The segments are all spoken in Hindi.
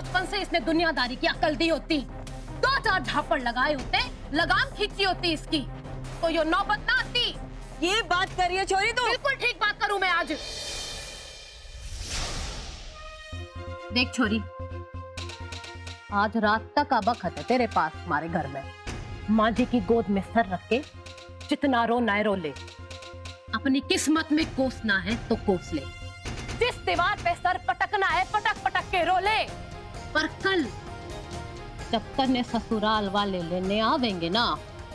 बचपन से इसने दुनियादारी की अकल दी होती, 2-4 झापड़ लगाए होते, लगाम खींची होती इसकी, तो ये नौबत ना आती। ये बात करिए छोरी तू। बिल्कुल ठीक बात करूं मैं आज। देख छोरी, आज रात तक अब वक्त है तेरे पास हमारे घर में। माँ जी की गोद में सर रख के जितना रोना है रो ले, अपनी किस्मत में कोसना है तो कोस ले, जिस दीवार पे सर पटकना है पटक पटक के रो ले। पर कल जब तन्ने ससुराल वाले लेने आवेंगे ना,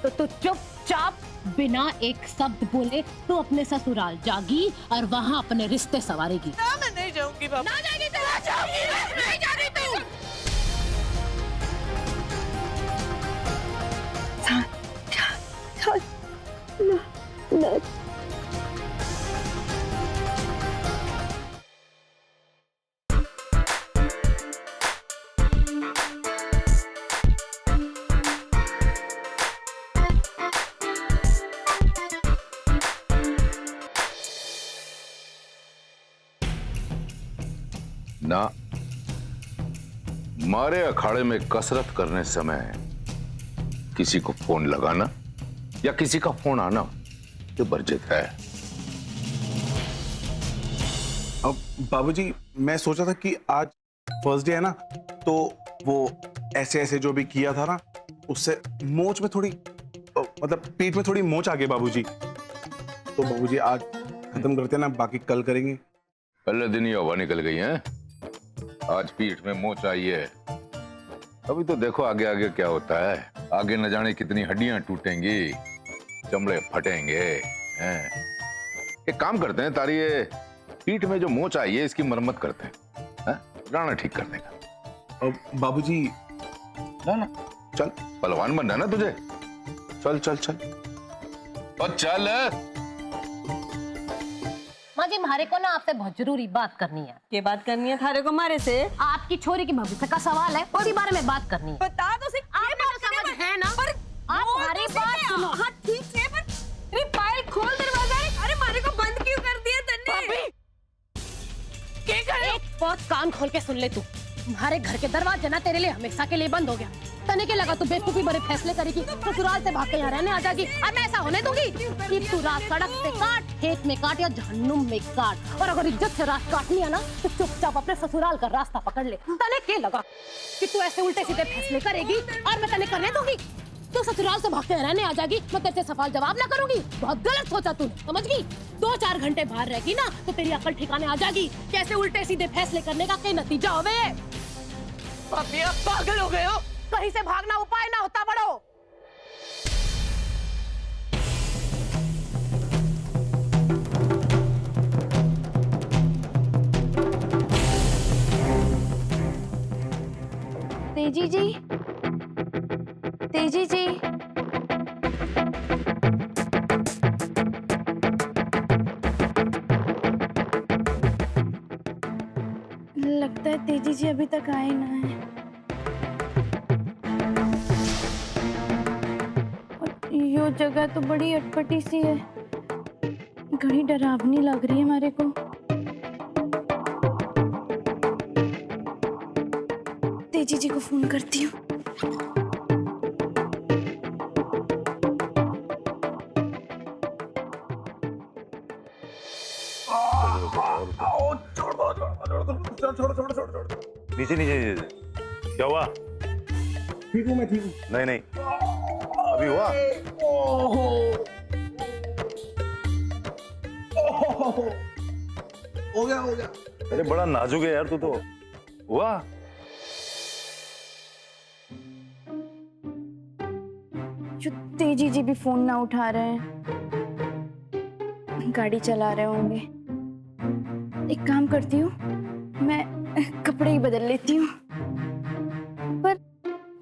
तो तू चुपचाप बिना एक शब्द बोले तू अपने ससुराल जागी और वहां अपने रिश्ते सवारेगी। ना मैं नहीं जाऊंगी बाबू। ना जाएगी तो ना जाऊंगी, नहीं जा रही तू। ना मारे अखाड़े में कसरत करने समय किसी को फोन लगाना या किसी का फोन आना ये वर्जित है। अब बाबूजी, मैं सोचा था कि आज फर्स्ट डे है ना, तो वो ऐसे ऐसे जो भी किया था ना, उससे मोच में थोड़ी मतलब पीठ में थोड़ी मोच आ गई बाबूजी। तो बाबूजी आज खत्म करते हैं ना, बाकी कल करेंगे। पहले दिन ही हवा निकल गई है, आज पीठ में मोच आई है। अभी तो देखो आगे आगे क्या होता है, आगे न जाने कितनी हड्डियां टूटेंगी, चमड़े फटेंगे हैं। एक काम करते हैं, तारी ये पीठ में जो मोच आई है इसकी मरम्मत करते हैं, राणा ठीक करने का। अब बाबूजी ना चल, पहलवान बनना है ना तुझे, चल चल चल और चल। माँ जी, हमारे को ना आपसे बहुत जरूरी बात करनी है। ये बात करनी है थारे को हमारे से? आपकी छोरी की भविष्य का सवाल है, उसी बारे में बात करनी है। बता दो सिर्फ आप तो समझ है ना, पर आप हमारी बात सुनो। हाँ ठीक है, पर अरे पायल खोल दरवाजा। अरे मारे को बंद क्यों कर दिया तन्ने? क्या करे? एक बात कान खोल के सुन ले तू, हमारे घर के दरवाजे ना तेरे लिए हमेशा के लिए बंद हो गया। तने के लगा तू बेवकूफी बड़े फैसले करेगी, ससुराल से भाग के यहाँ रहने आ जाएगी, और मैं ऐसा होने दूंगी कि तू रात सड़क पे काट, खेत में काट या जहन्नुम में काट, और अगर इज्जत से रात काटनी है ना तो चुपचाप अपने ससुराल का रास्ता पकड़ ले। तने के लगा कि तू ऐसे उल्टे सीधे फैसले करेगी और मैं तने करने दूंगी? तू ससुराल से भाग के रहने आ जाएगी, मैं तेरे से सवाल जवाब ना करूंगी? बहुत गलत सोचा तू, समझ गई? 2-4 घंटे बाहर रहेगी ना तो तेरी अकल ठिकाने आ जाएगी, कैसे उल्टे सीधे फैसले करने का क्या नतीजा होवे। भाभी आप पागल हो गए हो? कहीं से भागना उपाय ना होता बड़ो। तेजी जी, तेजी जी, लगता है तेजी जी अभी तक आए ना है। और यो जगह तो बड़ी अटपटी सी है, घड़ी डरावनी लग रही है हमारे को। तेजी जी को फोन करती हूँ। नीचे नीचे नीचे। क्या हुआ? ठीक हूँ, मैं ठीक हूँ। नहीं नहीं, अभी हुआ? हो गया हो गया। अरे बड़ा नाजुक है यार तू तो। हुआ? जो तेजी जी भी फोन ना उठा रहे हैं, गाड़ी चला रहे होंगे। एक काम करती हूँ, मैं कपड़े ही बदल लेती हूँ। पर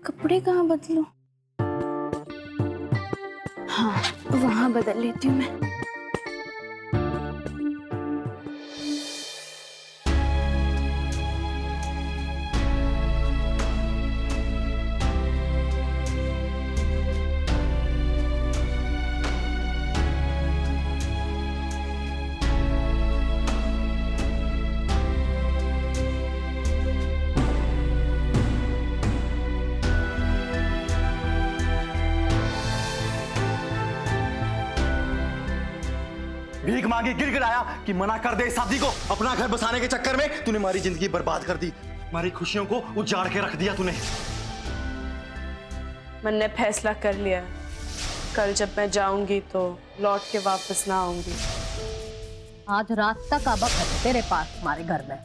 कपड़े कहाँ बदलूं? हाँ, वहां बदल लेती हूँ मैं। भीख मांगी, गिड़गिड़ाया कि मना कर दे इस शादी को। अपना घर बसाने के चक्कर में तूने हमारी जिंदगी बर्बाद कर दी, हमारी खुशियों को उजाड़ के रख दिया तूने। मैंने फैसला कर लिया है, कल जब मैं जाऊंगी तो लौट के वापस ना आऊंगी। आज रात तक अब है तेरे पास हमारे घर में,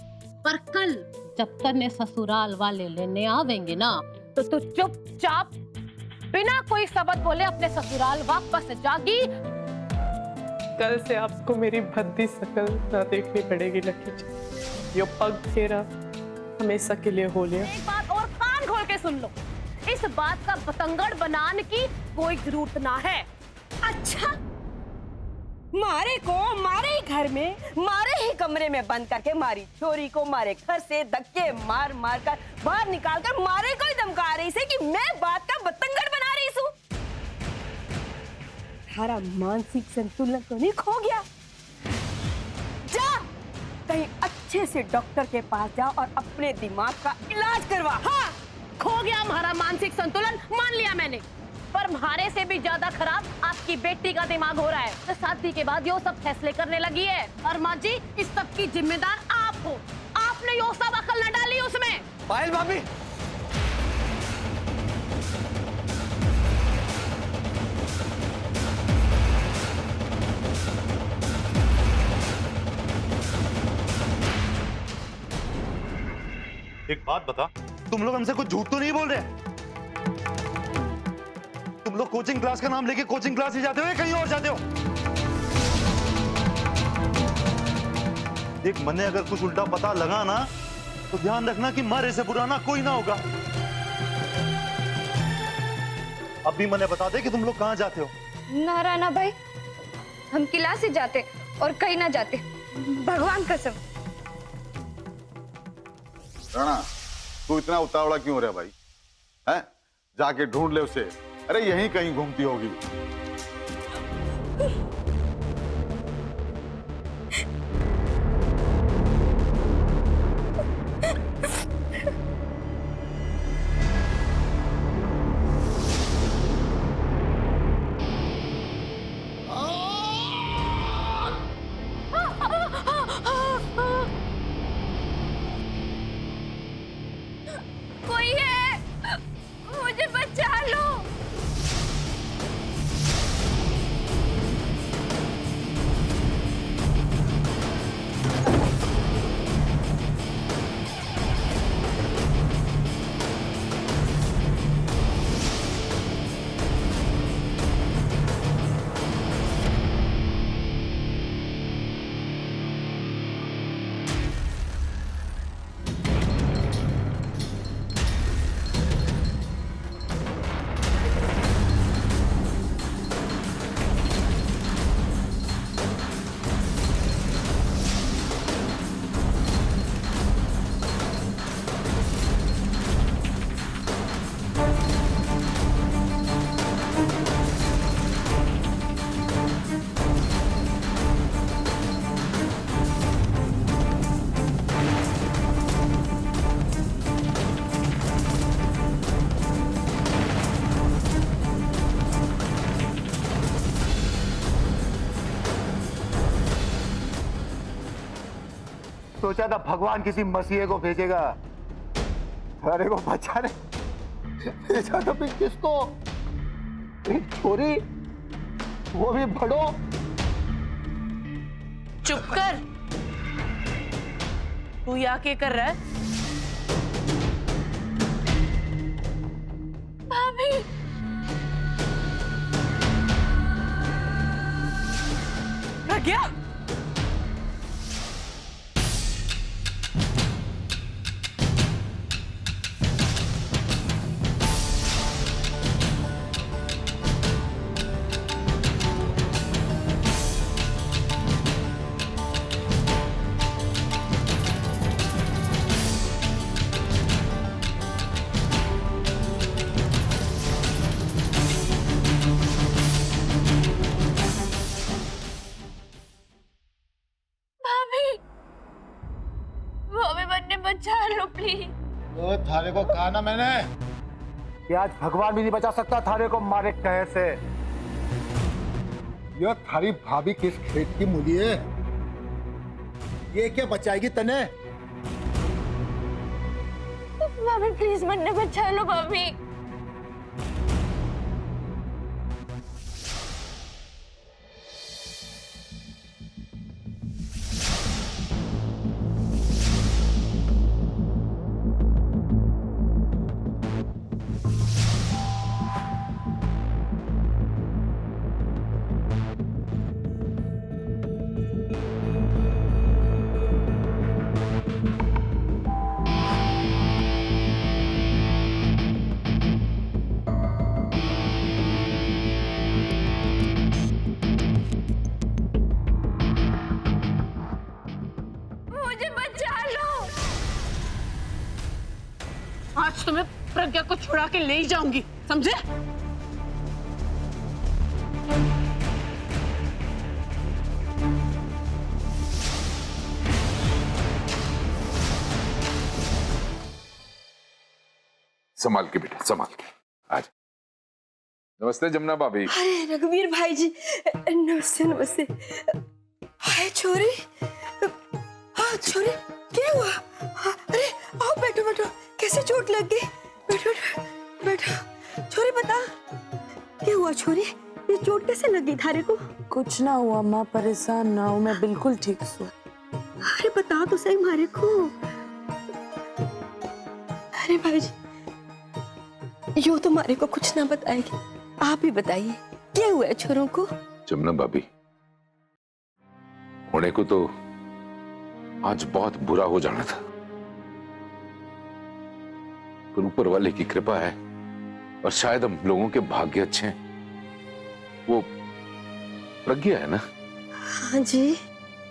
पर कल जब तन्ने ससुराल वाले लेने आवेंगे ना तो तू चुपचाप बिना कोई सबक बोले अपने ससुराल वापस जागी। कल से आपको मेरी भद्दी शकल ना देखनी पड़ेगी लकी जी। ये पग फेरा हमेशा के लिए हो लिया। एक बात और कान खोल के सुन लो, इस बात का बतंगड़ बनाने की कोई जरूरत ना है। अच्छा, मारे को मारे ही घर में, मारे ही कमरे में बंद करके मारी छोरी को मारे घर से धक्के मार मार कर बाहर निकाल कर मारे को ही धमका रही से कि मैं बात का बतंगड़ बना रही हूँ। थारा मानसिक संतुलन तो नहीं खो गया? जा कहीं अच्छे से डॉक्टर के पास जा और अपने दिमाग का इलाज करवा। हाँ, खो गया हमारा मानसिक संतुलन, मान लिया मैंने, पर हमारे से भी ज्यादा खराब आपकी बेटी का दिमाग हो रहा है। तो शादी के बाद यो सब फैसले करने लगी है, और माँ जी इस सब की जिम्मेदार आप हो। आपने यो सब अकल न डाली उसमें। पायल भाभी, एक बात बता, तुम लोग हमसे कुछ झूठ तो नहीं बोल रहे? तुम लोग कोचिंग क्लास का नाम लेके कोचिंग क्लास ही जाते हो या कहीं और जाते हो? देख, मैंने अगर कुछ उल्टा पता लगा ना तो ध्यान रखना कि मारे से बुरा ना कोई ना होगा। अब भी मैंने बता दे कि तुम लोग कहाँ जाते हो। ना राणा भाई, हम क्लास ही जाते और कहीं ना जाते, भगवान कसम। राणा, तू इतना उतावला क्यों हो रहा भाई? हैं? जाके ढूंढ ले उसे। अरे यहीं कहीं घूमती होगी। कोई है, मुझे बचा लो। सोचा था भगवान किसी मसीहे को भेजेगा, अरे को बचाने भेजा तो फिर किसको? एक छोरी, वो भी बड़ो। चुप कर, तू यहाँ क्या कर रहा है? भाभी, प्रज्ञा, बचा लो प्लीज। तो थारे को कहा ना मैंने कि आज भगवान भी नहीं बचा सकता थारे को मारे कहे से। ये थारी भाभी किस खेत की मूली है? ये क्या बचाएगी तने? भाभी प्लीज मन्ने बचा लो भाभी। मुझे बचा लो। आज तो मैं प्रज्ञा को छुड़ा के ले ही जाऊंगी, समझे? संभाल के बेटा, संभाल के। आज नमस्ते जमुना भाभी। अरे रघुवीर भाई जी, नमस्ते नमस्ते। हाय छोरी, हाँ छोरी, क्या हुआ? हाँ, अरे आओ बैठो बैठो, कैसे चोट लग गई? बैठो बैठो बैठो। छोरी बता, क्या हुआ छोरी? ये चोट कैसे लगी थारे को? कुछ ना हुआ माँ, परेशान ना हो, मैं बिल्कुल ठीक हूँ। अरे बता तो सही मारे को। अरे भाई जी, यो तो मारे को कुछ ना बताएगी, आप ही बताइए क्या हुआ है छोरों को? जमुना भाभी, होने को तो आज बहुत बुरा हो जाना था, पर ऊपर वाले की कृपा है और शायद हम लोगों के भाग्य अच्छे हैं। वो प्रज्ञा है ना? हाँ जी।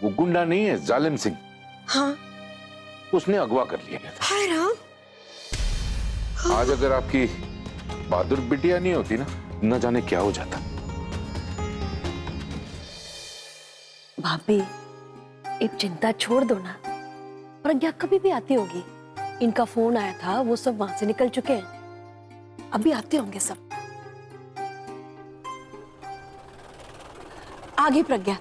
वो गुंडा नहीं है, जालिम सिंह। हाँ। उसने अगवा कर लिया था। हाय राम। आज अगर आपकी बहादुर बिटिया नहीं होती ना, न जाने क्या हो जाता। भाभी, एक चिंता छोड़ दो ना, प्रज्ञा कभी भी आती होगी। इनका फोन आया था, वो सब वहां से निकल चुके हैं, अभी आते होंगे सब। आगे प्रज्ञा।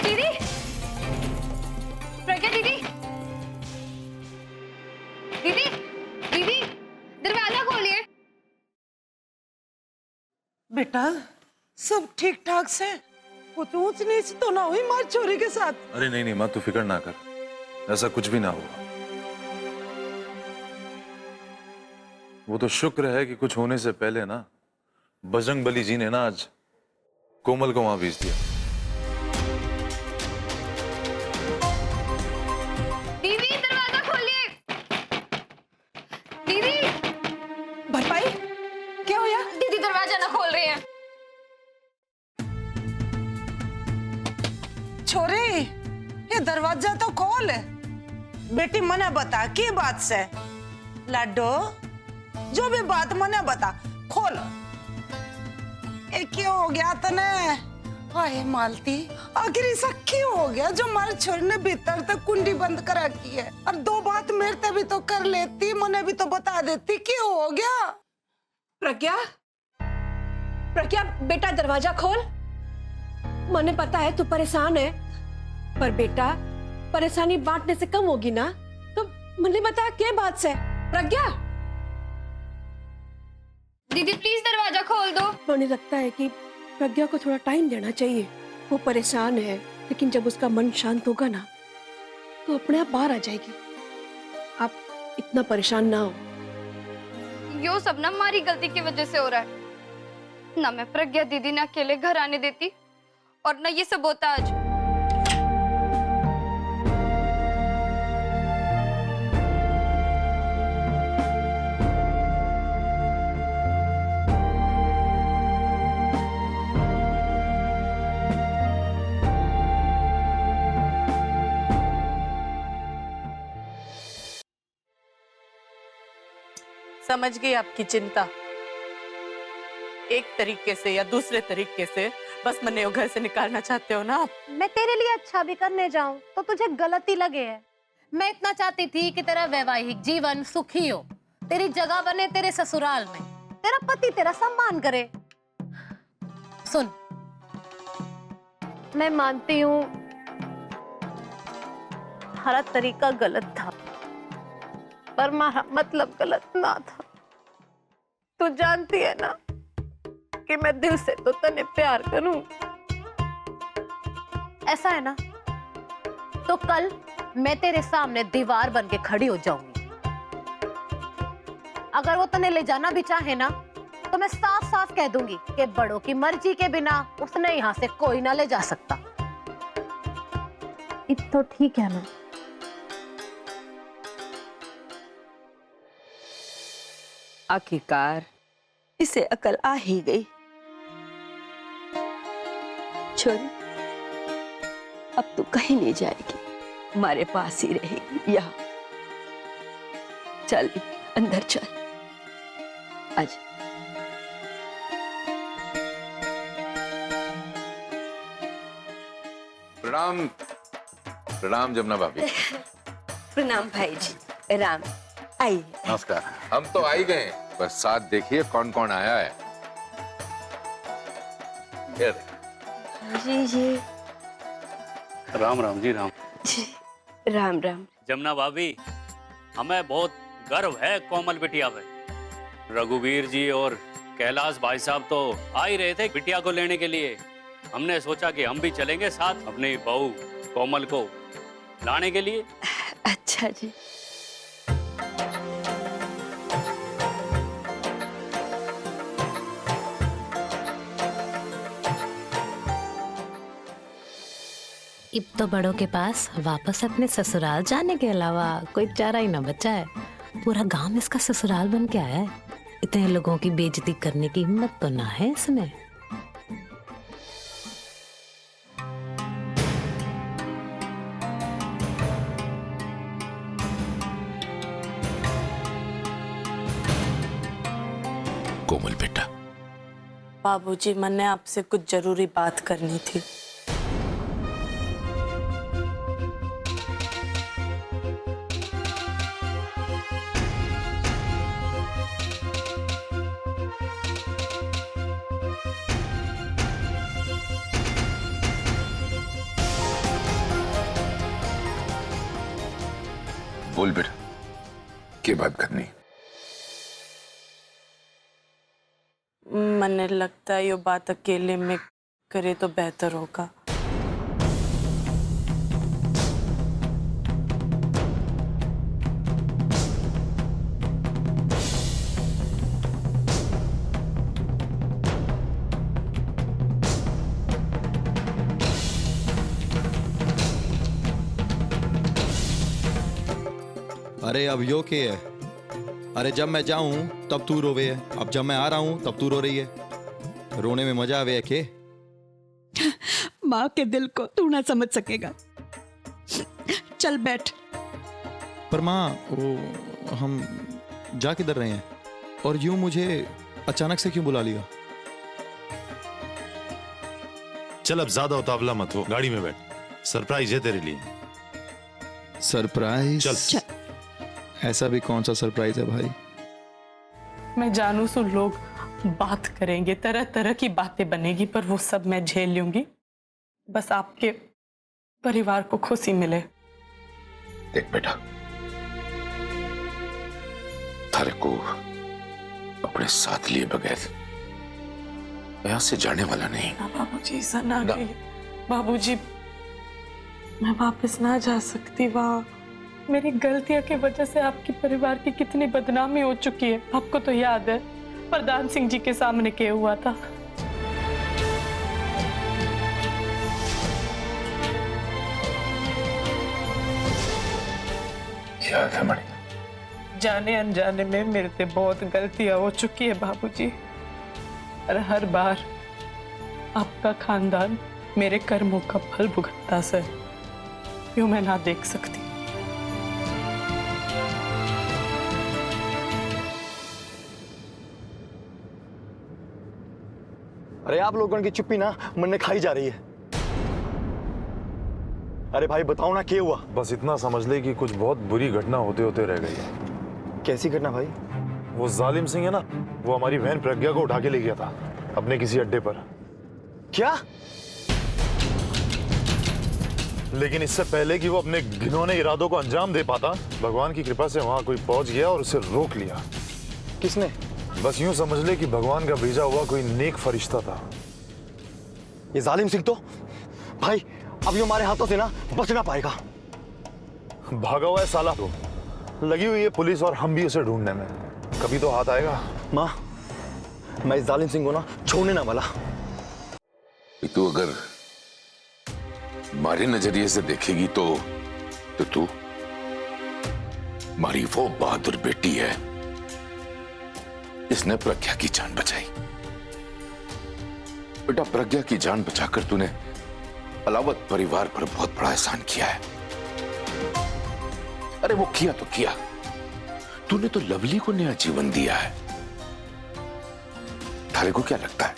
दीदी, प्रज्ञा दीदी, दीदी, दीदी, दरवाजा खोलिए। बेटा सब ठीक ठाक से? वो तो ऊंच नीच तो ना हुई मार चोरी के साथ? अरे नहीं नहीं माँ, तू फिक्र ना कर, ऐसा कुछ भी ना हुआ। वो तो शुक्र है कि कुछ होने से पहले ना बजरंग बली जी ने ना आज कोमल को वहां भेज दिया। दीदी दरवाजा खोलिए। दीदी, भरपाई क्या हुआ? दीदी दरवाजा ना खोल रहे हैं। छोरे ये दरवाजा तो खोल। बेटी मने बता की बात से? लाडो जो भी बात मने बता, खोल। ये क्यों हो गया तने? हाय मालती, आखिर ऐसा क्यों हो गया जो हमारे छोरी ने भीतर तक कुंडी बंद करा की है? और दो बात मेरे ते भी तो कर लेती, मने भी तो बता देती, क्यों हो गया? प्रज्ञा, प्रज्ञा बेटा दरवाजा खोल। मने पता है तू परेशान है, पर बेटा परेशानी बांटने से कम होगी ना, तो मने बता क्या बात से? प्रज्ञा, दीदी प्लीज दरवाजा खोल दो। मुझे लगता है कि प्रज्ञा को थोड़ा टाइम देना चाहिए। वो परेशान है, लेकिन जब उसका मन शांत होगा ना, तो अपने आप बाहर आ जाएगी। आप इतना परेशान ना हो। यो सब ना हमारी गलती की वजह से हो रहा है। ना मैं प्रज्ञा दीदी ने अकेले घर आने देती, और ना ये सब होता आज। समझ गई आपकी चिंता। एक तरीके से या दूसरे तरीके से बस मन्ने को घर से निकालना चाहते हो ना आप? मैं तेरे लिए अच्छा भी करने जाऊं तो तुझे गलती लगे है। मैं इतना चाहती थी कि तेरा वैवाहिक जीवन सुखी हो, तेरी जगह बने तेरे ससुराल में, तेरा पति तेरा सम्मान करे। सुन, मैं मानती हूँ हमारा तरीका गलत था, पर हमारा मतलब गलत ना था। तू जानती है ना कि मैं दिल से तो तने प्यार करूं। ऐसा है ना, तो कल मैं तेरे सामने दीवार बन के खड़ी हो जाऊंगी। अगर वो तने ले जाना भी चाहे ना, तो मैं साफ साफ कह दूंगी कि बड़ों की मर्जी के बिना उसने यहां से कोई ना ले जा सकता। इत तो ठीक है ना? आखिरकार इसे अकल आ ही गई। छोरी, अब तू कहीं नहीं जाएगी, हमारे पास ही रहेगी यहाँ। चल अंदर चल, आज प्रणाम। प्रणाम जमुना भाभी। प्रणाम भाई जी। राम, आइए। नमस्कार। हम तो आ ही गए, बस साथ देखिए कौन कौन आया है। जी जी। राम राम जी राम। जी राम राम। जमुना भाभी, हमें बहुत गर्व है कोमल बिटिया पे। रघुवीर जी और कैलाश भाई साहब तो आ ही रहे थे बिटिया को लेने के लिए। हमने सोचा कि हम भी चलेंगे साथ अपनी बहू कोमल को लाने के लिए। अच्छा जी। अब तो बड़ों के पास वापस अपने ससुराल जाने के अलावा कोई चारा ही ना बचा है। पूरा गांव इसका ससुराल बन के आया है। इतने लोगों की बेइज्जती करने की हिम्मत तो ना है इसमें। कोमल बेटा, बाबूजी, मैंने आपसे कुछ जरूरी बात करनी थी। बोल बेटा, क्या बात करनी? मन्ने लगता है ये बात अकेले में करे तो बेहतर होगा। अरे अब यो के है? अरे जब मैं जाऊं तब तू रोवे है, अब जब मैं आ रहा हूं तब तू रो रही है। रोने में मजा आवे है के? माँ के दिल को तू ना समझ सकेगा। चल बैठ। पर माँ, वो हम जा किधर रहे हैं और यूं मुझे अचानक से क्यों बुला लिया? चल अब ज्यादा उतावला मत हो, गाड़ी में बैठ, सरप्राइज है तेरे लिए। सरप्राइज? चल। ऐसा भी कौन सा सरप्राइज है भाई? मैं जानू सो लोग बात करेंगे, तरह तरह की बातें बनेगी, पर वो सब मैं झेल लूंगी। बस आपके परिवार को खुशी मिले। देख बेटा, थारे को अपने साथ लिए बगैर यहाँ से जाने वाला नहीं। बाबूजी, ऐसा ना कहिए। बाबूजी, मैं वापस ना जा सकती। वहाँ मेरी गलतियों की वजह से आपके परिवार की कितनी बदनामी हो चुकी है, आपको तो याद है। प्रधान सिंह जी के सामने क्या हुआ था। याद है मणि? जाने अनजाने में मेरे से बहुत गलतियां हो चुकी है बाबूजी, और हर बार आपका खानदान मेरे कर्मों का फल भुगतता से यूं मैं ना देख सकती। अरे आप लोगों की चुप्पी ना मन ने खाई जा रही है। अरे भाई बताओ ना क्या हुआ। बस इतना समझ ले कि कुछ बहुत बुरी घटना होते होते रह गई है। कैसी घटना भाई? वो जालिम सिंह है ना, वो हमारी बहन प्रज्ञा को उठा के ले गया था अपने किसी अड्डे पर। क्या? लेकिन इससे पहले कि वो अपने घिनौने इरादों को अंजाम दे पाता, भगवान की कृपा से वहां कोई पहुंच गया और उसे रोक लिया। किसने? बस यूं समझ ले कि भगवान का भेजा हुआ कोई नेक फरिश्ता था। ये जालिम सिंह तो भाई अब ये हमारे हाथों से ना बच ना पाएगा। भागा हुआ है साला, तो लगी हुई है पुलिस और हम भी उसे ढूंढने में। कभी तो हाथ आएगा। माँ, मैं इस जालिम सिंह को ना छोड़ने ना वाला। तू अगर हमारे नजरिए से देखेगी तो तू हमारी वो बहादुर बेटी है जिसने प्रज्ञा की जान बचाई। बेटा, प्रज्ञा की जान बचाकर तूने अलावत परिवार पर बहुत बड़ा एहसान किया है। अरे वो किया तो किया, तूने तो लवली को नया जीवन दिया है। थारे को क्या लगता है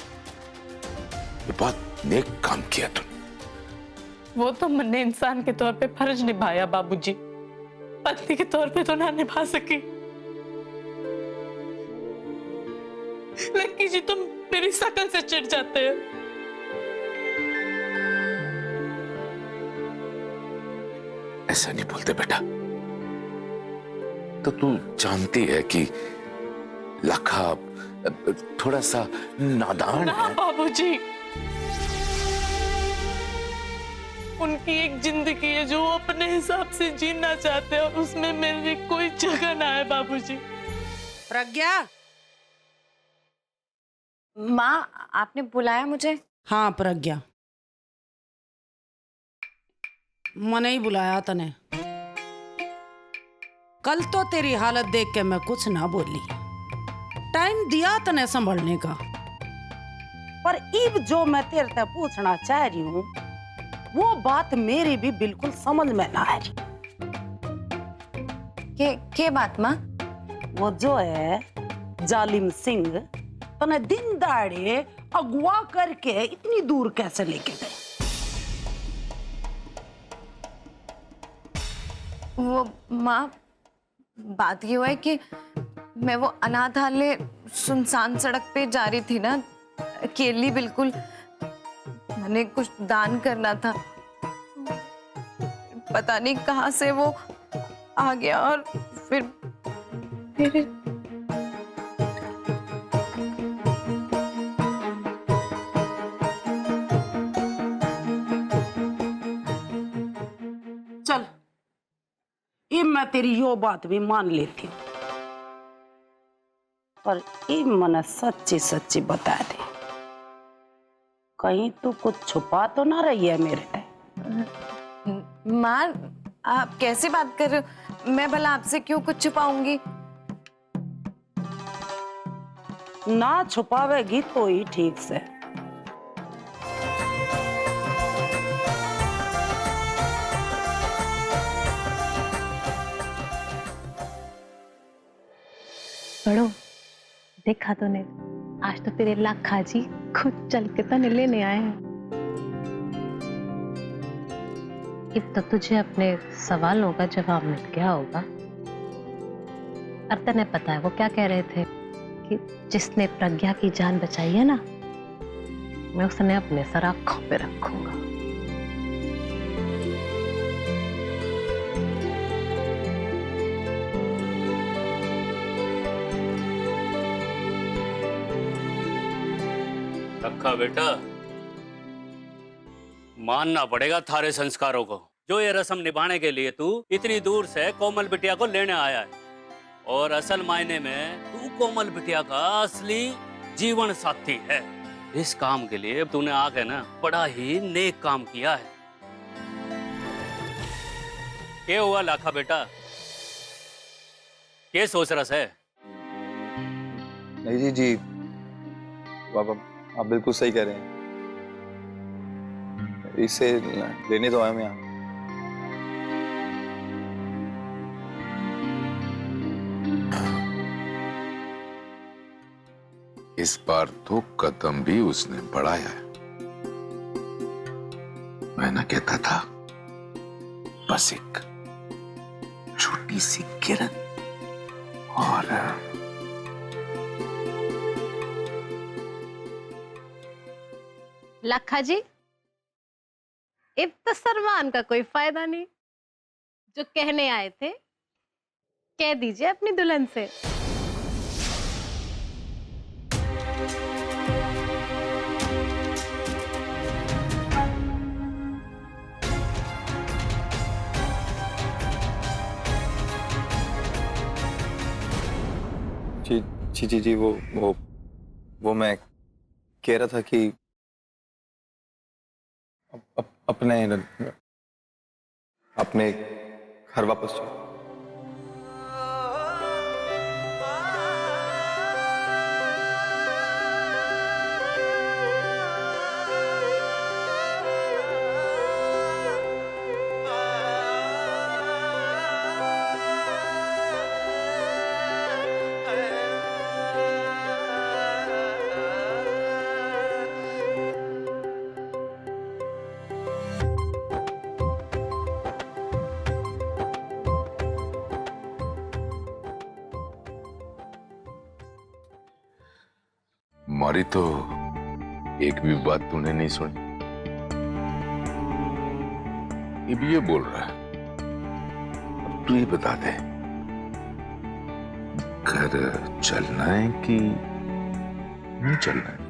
ये बहुत नेक काम किया तूने? वो तो मैंने इंसान के तौर पे फर्ज निभाया बाबूजी, पत्नी के तौर पे तो ना निभा सकी। लक्की जी तुम मेरी शकल से चिढ़ जाते हैं। ऐसा नहीं बोलते बेटा। तो तू जानती है कि लखा थोड़ा सा नादान ना है। बाबूजी, उनकी एक जिंदगी है जो वो अपने हिसाब से जीना चाहते हैं और उसमें मेरी कोई जगह ना है बाबूजी। प्रज्ञा। माँ, आपने बुलाया मुझे? हाँ प्रज्ञा, मैंने ही बुलाया तने। कल तो तेरी हालत देख के मैं कुछ ना बोली, टाइम दिया तने संभलने का। पर इब जो मैं तेरे से पूछना चाह रही हूँ वो बात मेरी भी बिल्कुल समझ में ना आ रही। के बात माँ? वो जो है जालिम सिंह तने दिन दाड़े अगवा करके इतनी दूर कैसे लेके गए? वो माँ, बात ये हुआ है कि मैं वो अनाथालय सुनसान सड़क पे जा रही थी ना, अकेली बिल्कुल। मैंने कुछ दान करना था, पता नहीं कहाँ से वो आ गया और फिर चल, ये मैं तेरी यो बात भी मान लेती हूँ, पर ये मने सच्ची सच्ची बता दे, कहीं तू कुछ छुपा तो ना रही है मेरे से? माँ, आप कैसी बात कर रहे हो? मैं भला आपसे क्यों कुछ छुपाऊंगी? ना छुपावेगी तो ही ठीक से। बड़ो, देखा तूने, आज तो तेरे लाखा जी खुद चल के तने लेने आए हैं। अब तो तुझे अपने सवालों का जवाब मिल गया होगा। और तने पता है वो क्या कह रहे थे कि जिसने प्रज्ञा की जान बचाई है ना, मैं उसने अपने सर आंखों पे रखूंगा। रखा बेटा, मानना पड़ेगा थारे संस्कारों को। जो ये रस्म निभाने के लिए तू इतनी दूर से कोमल बिटिया को लेने आया है, और असल मायने में तू कोमल बिटिया का असली जीवन साथी है। इस काम के लिए तूने आके ना बड़ा ही नेक काम किया है। क्या हुआ लाखा बेटा, क्या सोच रहा है? नहीं जी जी, आप बिल्कुल सही कह रहे हैं। इसे लेने तो आया मैं यहाँ। इस बार तो कदम भी उसने बढ़ाया है। मैं ना कहता था बस एक छोटी सी किरण और लखा जी, अब तो सरमान का कोई फायदा नहीं। जो कहने आए थे कह दीजिए अपनी दुल्हन से। जी जी जी जी वो मैं कह रहा था कि अपने घर वापस जाओ। हमारी तो एक भी बात तूने नहीं सुनी। ये भी ये बोल रहा है। अब तू ये बता दे, घर चलना है कि नहीं चलना है?